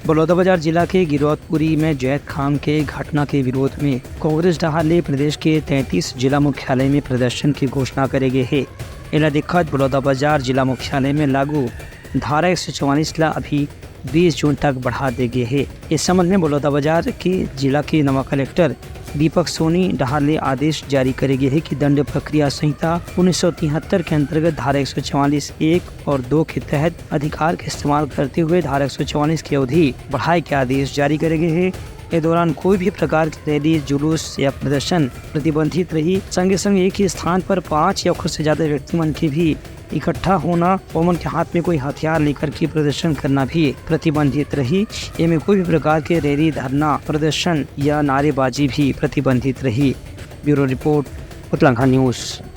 बलौदाबाजार जिला के गिरौदपुरी में जैद खान के घटना के विरोध में कांग्रेस डहाले प्रदेश के 33 जिला मुख्यालय में प्रदर्शन की घोषणा करेंगे है। इला दिक्कत बलौदाबाजार जिला मुख्यालय में लागू धारा 144 ला अभी 20 जून तक बढ़ा दी गई है। इस संबंध में बलौदाबाजार के जिला के नवा कलेक्टर दीपक सोनी डहाले आदेश जारी करेंगे है कि दंड प्रक्रिया संहिता 1973 के अंतर्गत धारा 144 1 और 2 के तहत अधिकार का इस्तेमाल करते हुए धारा 144 की अवधि बढ़ाए के आदेश जारी करेंगे है। इस दौरान कोई भी प्रकार की रैली, जुलूस या प्रदर्शन प्रतिबंधित रही। संगे संग एक ही स्थान पर 5 या उससे ज्यादा व्यक्ति मन के भी इकट्ठा होना, उमन के हाथ में कोई हथियार लेकर के प्रदर्शन करना भी प्रतिबंधित रही। इनमें कोई भी प्रकार के रैली, धरना, प्रदर्शन या नारेबाजी भी प्रतिबंधित रही। Bureau report, Uttarakhand news.